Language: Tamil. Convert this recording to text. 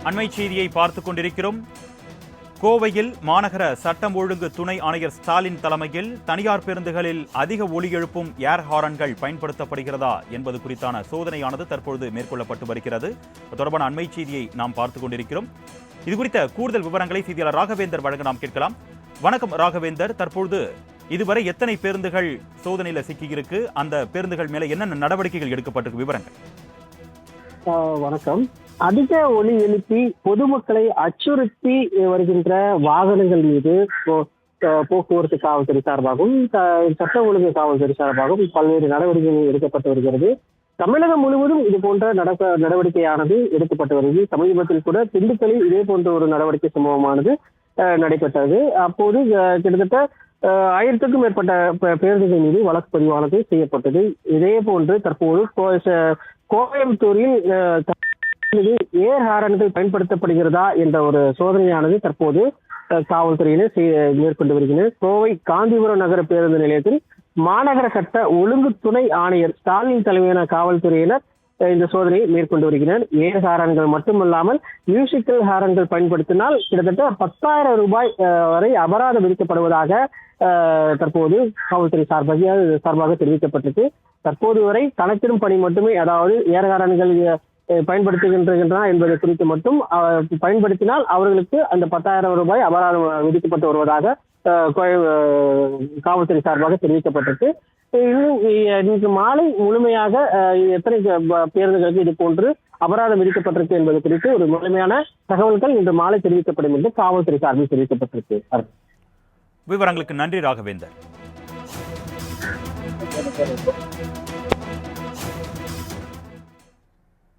அண்மை செய்தியை பார்த்துக் கொண்டிருக்கிறோம். கோவையில் மாநகர சட்டம் ஒழுங்கு துணை ஆணையர் ஸ்டாலின் தலைமையில் தனியார் பேருந்துகளில் அதிக ஒலி எழுப்பும் ஏர் ஹாரன்கள் பயன்படுத்தப்படுகிறதா என்பது குறித்தான சோதனையானது தற்பொழுது மேற்கொள்ளப்பட்டு வருகிறது. தொடர்பான அண்மை செய்தியை நாம் பார்த்துக் கொண்டிருக்கிறோம். இதுகுறித்த கூடுதல் விவரங்களை செய்தியாளர் ராகவேந்தர் வழங்க நாம் கேட்கலாம். வணக்கம் ராகவேந்தர், தற்பொழுது இதுவரை எத்தனை பேருந்துகள் சோதனையில் சிக்கியிருக்கு? அந்த பேருந்துகள் மேல என்னென்ன நடவடிக்கைகள் எடுக்கப்பட்டிருக்கு? விவரங்கள். வணக்கம். அதிக ஒலி எழுப்பி பொதுமக்களை அச்சுறுத்தி வருகின்ற வாகனங்கள் மீது போக்குவரத்து காவல்துறை சார்பாகவும் சட்ட ஒழுங்கு காவல்துறை சார்பாகவும் பல்வேறு நடவடிக்கைகள் எடுக்கப்பட்டு வருகிறது. தமிழகம் முழுவதும் இது போன்ற நடவடிக்கையானது எடுக்கப்பட்டு வருகிறது. சமீபத்தில் கூட திண்டுக்கல்லில் இதே போன்ற ஒரு நடவடிக்கை சம்பவமானது நடைபெற்றது. அப்போது கிட்டத்தட்ட 1000க்கும் மேற்பட்ட பேருந்துகள் மீது வழக்கு பதிவானது செய்யப்பட்டது. இதே போன்று தற்போது கோயம்புத்தூரில் ஏர் ஹாரன்கள் பயன்படுத்தப்படுகிறதா என்ற ஒரு சோதனையானது தற்போது காவல்துறையினர் மேற்கொண்டு வருகின்றனர். கோவை காந்திபுரம் நகர பேருந்து நிலையத்தில் மாநகர சட்ட ஒழுங்கு துணை ஆணையர் ஸ்டாலின் தலைமையிலான காவல்துறையினர் இந்த சோதனையை மேற்கொண்டு வருகின்றனர். ஏர் ஹாரன்கள் மட்டுமல்லாமல் மியூசிக்கல் ஹாரன்கள் பயன்படுத்தினால் கிட்டத்தட்ட 10,000 ரூபாய் வரை அபராதம் விதிக்கப்படுவதாக தற்போது காவல்துறை சார்பாக தெரிவிக்கப்பட்டிருக்கு. தற்போது வரை கணக்கிடும் பணி மட்டுமே, அதாவது ஏர் ஹாரன்கள் பயன்படுத்துகின்றன என்பது குறித்து மட்டும் பயன்படுத்தினால் அவர்களுக்கு அந்த 10,000 ரூபாய் அபராதம் விதிக்கப்பட்டு வருவதாக காவல்துறை சார்பாக தெரிவிக்கப்பட்டிருக்கு. இன்று மாலை முழுமையாக எத்தனை பேருந்துகளுக்கு இது போன்று அபராதம் விதிக்கப்பட்டிருக்கு என்பது குறித்து ஒரு முழுமையான தகவல்கள் இன்று மாலை தெரிவிக்கப்படும் என்று காவல்துறை சார்பில் தெரிவிக்கப்பட்டிருக்கு. விவரங்களுக்கு நன்றி ராகவேந்தர்.